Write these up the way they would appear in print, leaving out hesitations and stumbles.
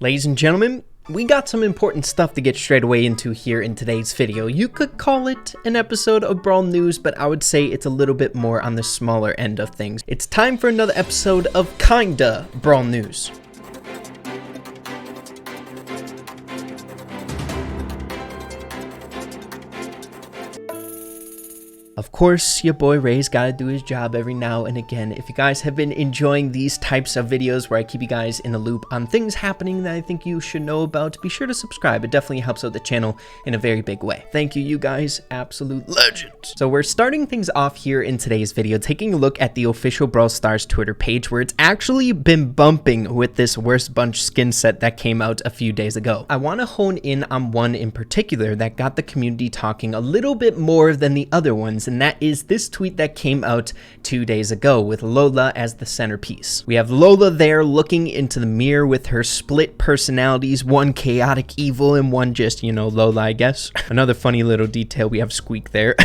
Ladies and gentlemen, we got some important stuff to get straight away into here in today's video. You could call it an episode of Brawl News, but I would say it's a little bit more on the smaller end of things. It's time for another episode of Kinda Brawl News. Of course, your boy Ray's gotta do his job every now and again. If you guys have been enjoying these types of videos where I keep you guys in the loop on things happening that I think you should know about, be sure to subscribe. It definitely helps out the channel in a very big way. Thank you, you guys, absolute legends. So we're starting things off here in today's video, taking a look at the official Brawl Stars Twitter page, where it's actually been bumping with this Worst Bunch skin set that came out a few days ago. I want to hone in on one in particular that got the community talking a little bit more than the other ones, and that is this tweet that came out 2 days ago with Lola as the centerpiece. We have Lola there looking into the mirror with her split personalities, one chaotic evil and one just, you know, Lola, I guess. Another funny little detail, we have Squeak there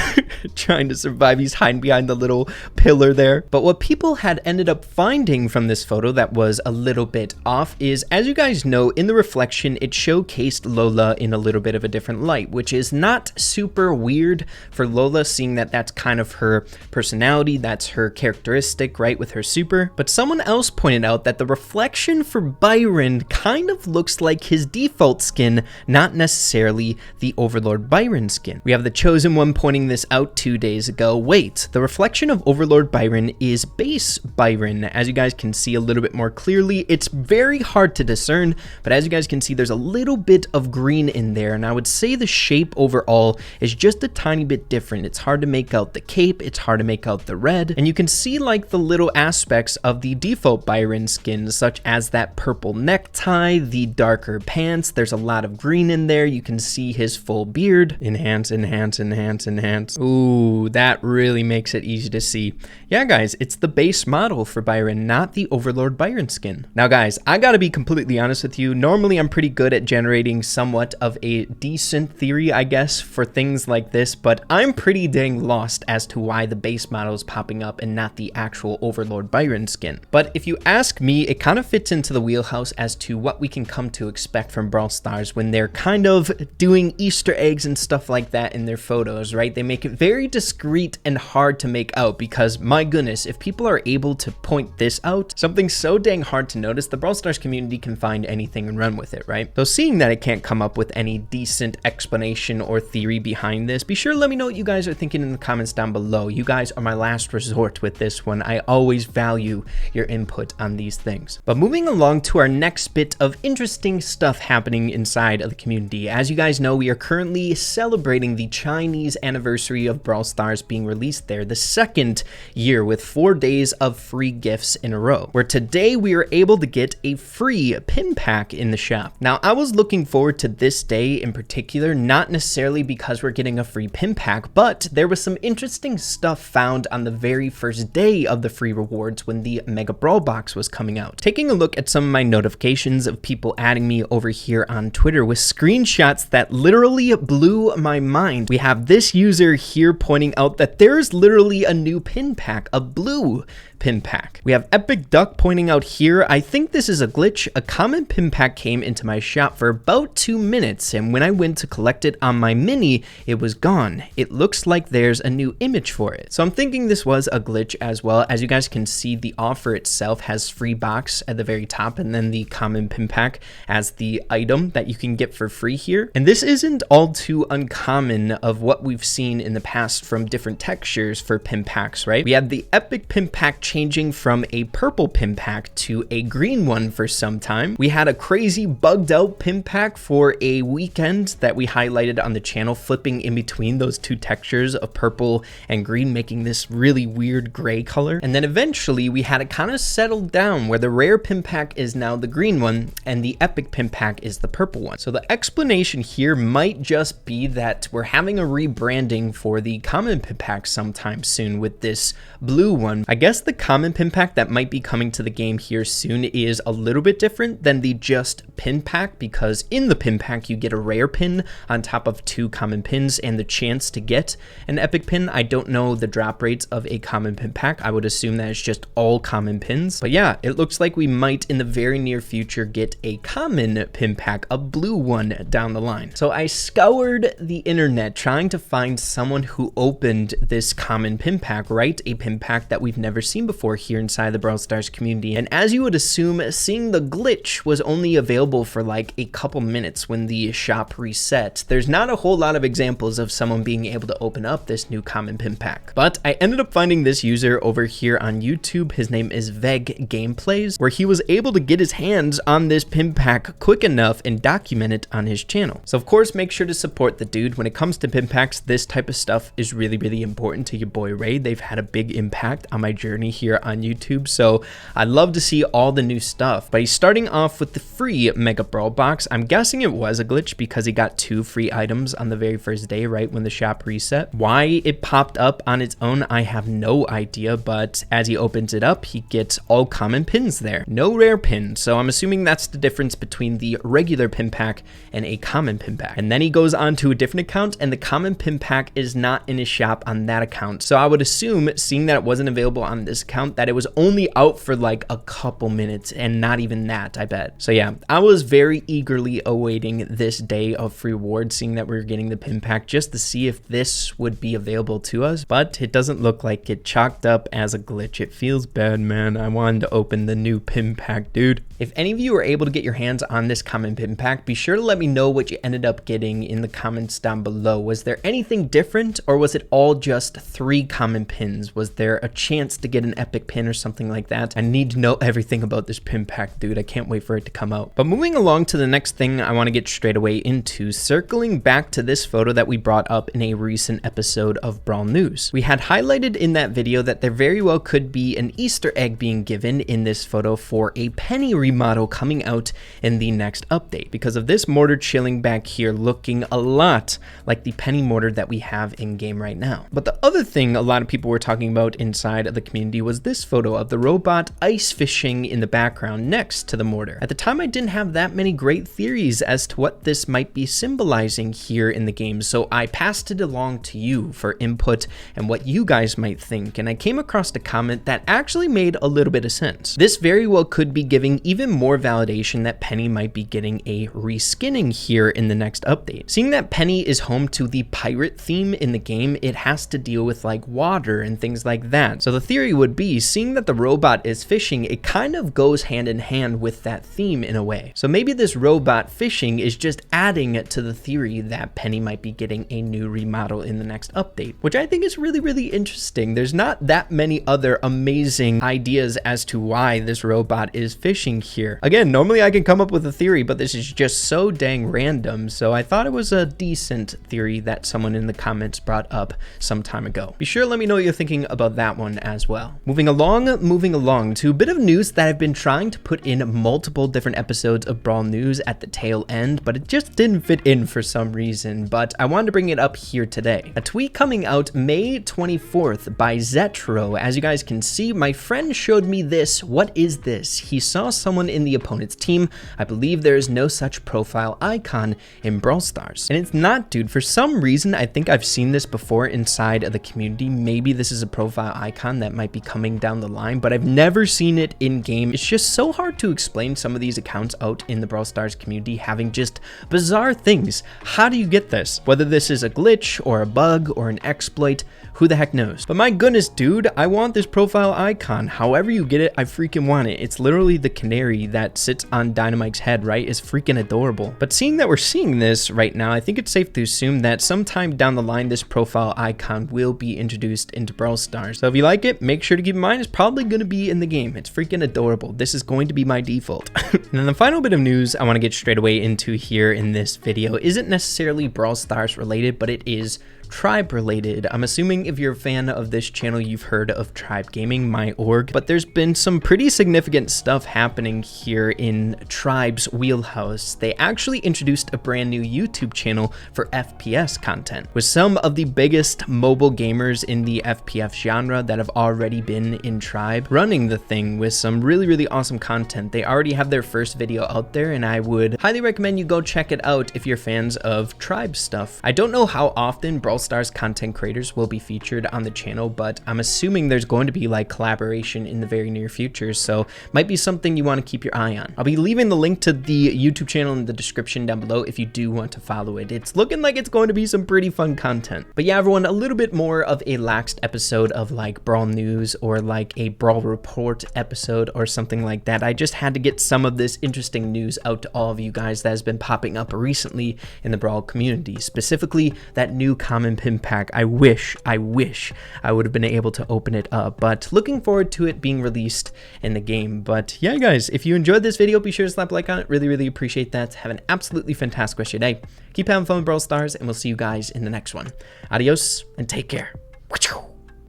trying to survive. He's hiding behind the little pillar there. But what people had ended up finding from this photo that was a little bit off is, as you guys know, in the reflection, it showcased Lola in a little bit of a different light, which is not super weird for Lola, seeing that that's kind of her personality, that's her characteristic, right, with her super. But someone else pointed out that the reflection for Byron kind of looks like his default skin, not necessarily the Overlord Byron skin. We have the Chosen One pointing this out 2 days ago. Wait, the reflection of Overlord Byron is base Byron. As you guys can see a little bit more clearly, it's very hard to discern, but as you guys can see, there's a little bit of green in there, and I would say the shape overall is just a tiny bit different. It's hard to make out the cape, it's hard to make out the red, and you can see like the little aspects of the default Byron skin, such as that purple necktie, the darker pants. There's a lot of green in there. You can see his full beard. Enhance, enhance, enhance, enhance. Ooh, that really makes it easy to see. Yeah, guys, it's the base model for Byron, not the Overlord Byron skin. Now, guys, I gotta be completely honest with you. Normally, I'm pretty good at generating somewhat of a decent theory, I guess, for things like this, but I'm pretty dang lost as to why the base model is popping up and not the actual Overlord Byron skin. But if you ask me, it kind of fits into the wheelhouse as to what we can come to expect from Brawl Stars when they're kind of doing Easter eggs and stuff like that in their photos, right? They make it very discreet and hard to make out because, my goodness, if people are able to point this out, something so dang hard to notice, the Brawl Stars community can find anything and run with it, right? So seeing that it can't come up with any decent explanation or theory behind this, be sure to let me know what you guys are thinking in the comments down below. You guys are my last resort with this one. I always value your input on these things. But moving along to our next bit of interesting stuff happening inside of the community. As you guys know, we are currently celebrating the Chinese anniversary of Brawl Stars being released there, the second year with 4 days of free gifts in a row, where today we were able to get a free pin pack in the shop. Now, I was looking forward to this day in particular, not necessarily because we're getting a free pin pack, but there was some interesting stuff found on the very first day of the free rewards when the Mega Brawl box was coming out. Taking a look at some of my notifications of people adding me over here on Twitter with screenshots that literally blew my mind. We have this user here pointing out that there's literally a new pin pack, a blue pin pack. We have Epic Duck pointing out here, I think this is a glitch. A common pin pack came into my shop for about 2 minutes, and when I went to collect it on my mini, it was gone. It looks like there's a new image for it. So I'm thinking this was a glitch as well. As you guys can see, the offer itself has free box at the very top and then the common pin pack as the item that you can get for free here. And this isn't all too uncommon of what we've seen in the past from different textures for pin packs, right? We had the Epic pin pack changing from a purple pin pack to a green one for some time. We had a crazy bugged out pin pack for a weekend that we highlighted on the channel, flipping in between those two textures of purple and green, making this really weird gray color. And then eventually we had it kind of settled down where the rare pin pack is now the green one and the epic pin pack is the purple one. So the explanation here might just be that we're having a rebranding for the common pin pack sometime soon with this blue one. I guess the common pin pack that might be coming to the game here soon is a little bit different than the just pin pack, because in the pin pack you get a rare pin on top of 2 common pins and the chance to get an epic epic pin. I don't know the drop rates of a common pin pack. I would assume that it's just all common pins. But yeah, it looks like we might in the very near future get a common pin pack, a blue one down the line. So I scoured the internet trying to find someone who opened this common pin pack, right? A pin pack that we've never seen before here inside the Brawl Stars community. And as you would assume, seeing the glitch was only available for like a couple minutes when the shop reset. There's not a whole lot of examples of someone being able to open up this new common pin pack. But I ended up finding this user over here on YouTube. His name is Veg Gameplays, where he was able to get his hands on this pin pack quick enough and document it on his channel. So of course, make sure to support the dude. When it comes to pin packs, this type of stuff is really, really important to your boy Ray. They've had a big impact on my journey here on YouTube. So I'd love to see all the new stuff. But he's starting off with the free Mega Brawl box. I'm guessing it was a glitch because he got 2 free items on the very first day, right when the shop reset. Why it popped up on its own, I have no idea, but as he opens it up, he gets all common pins there. No rare pins, so I'm assuming that's the difference between the regular pin pack and a common pin pack. And then he goes on to a different account, and the common pin pack is not in his shop on that account. So I would assume, seeing that it wasn't available on this account, that it was only out for like a couple minutes, and not even that, I bet. So yeah, I was very eagerly awaiting this day of free rewards, seeing that we were getting the pin pack, just to see if this would be available to us, but it doesn't look like it. Chalked up as a glitch. It feels bad, man. I wanted to open the new pin pack, dude. If any of you were able to get your hands on this common pin pack, be sure to let me know what you ended up getting in the comments down below. Was there anything different, or was it all just 3 common pins? Was there a chance to get an epic pin or something like that? I need to know everything about this pin pack, dude. I can't wait for it to come out. But moving along to the next thing I want to get straight away into, circling back to this photo that we brought up in a recent episode of Brawl News. We had highlighted in that video that there very well could be an Easter egg being given in this photo for a Penny remodel coming out in the next update, because of this mortar chilling back here looking a lot like the Penny mortar that we have in game right now. But the other thing a lot of people were talking about inside of the community was this photo of the robot ice fishing in the background next to the mortar. At the time, I didn't have that many great theories as to what this might be symbolizing here in the game, so I passed it along to you for input and what you guys might think, and I came across a comment that actually made a little bit of sense. This very well could be giving even more validation that Penny might be getting a reskinning here in the next update. Seeing that Penny is home to the pirate theme in the game, it has to deal with like water and things like that. So the theory would be, seeing that the robot is fishing, it kind of goes hand in hand with that theme in a way. So maybe this robot fishing is just adding to the theory that Penny might be getting a new remodel in the next update, which I think is really, really interesting. There's not that many other amazing ideas as to why this robot is fishing here. Again, normally I can come up with a theory, but this is just so dang random. So I thought it was a decent theory that someone in the comments brought up some time ago. Be sure to let me know what you're thinking about that one as well. Moving along to a bit of news that I've been trying to put in multiple different episodes of Brawl News at the tail end, but it just didn't fit in for some reason, but I wanted to bring it up here today. A tweet coming out May 24th by Zetro. As you guys can see, my friend showed me this. What is this? He saw someone in the opponent's team. I believe there is no such profile icon in Brawl Stars. And it's not, dude. For some reason, I think I've seen this before inside of the community. Maybe this is a profile icon that might be coming down the line, but I've never seen it in game. It's just so hard to explain some of these accounts out in the Brawl Stars community having just bizarre things. How do you get this? Whether this is a glitch or a bug or an exploit, who the heck knows? But my goodness, dude, I want this profile icon. However you get it, I freaking want it. It's literally the canary that sits on Dynamite's head, right? It's freaking adorable. But seeing that we're seeing this right now, I think it's safe to assume that sometime down the line, this profile icon will be introduced into Brawl Stars. So if you like it, make sure to keep in mind it's probably going to be in the game. It's freaking adorable. This is going to be my default. And then the final bit of news I want to get straight away into here in this video isn't necessarily Brawl Stars related, but it is tribe related. I'm assuming if you're a fan of this channel, you've heard of Tribe Gaming, my org, but there's been some pretty significant stuff happening here in Tribe's wheelhouse. They actually introduced a brand new YouTube channel for FPS content with some of the biggest mobile gamers in the FPS genre that have already been in Tribe running the thing with some really, really awesome content. They already have their first video out there, and I would highly recommend you go check it out if you're fans of Tribe stuff. I don't know how often Brawl Stars content creators will be featured on the channel, but I'm assuming there's going to be like collaboration in the very near future, so might be something you want to keep your eye on. I'll be leaving the link to the YouTube channel in the description down below if you do want to follow it. It's looking like it's going to be some pretty fun content. But yeah, everyone, a little bit more of a laxed episode of like Brawl news or like a Brawl report episode or something like that. I just had to get some of this interesting news out to all of you guys that has been popping up recently in the Brawl community, specifically that new common pin pack. I wish I would have been able to open it up, but looking forward to it being released in the game. But yeah, guys, if you enjoyed this video, be sure to slap a like on it. Really appreciate that. Have an absolutely fantastic rest of your day. Keep having fun with Brawl Stars, and we'll see you guys in the next one. Adios and take care.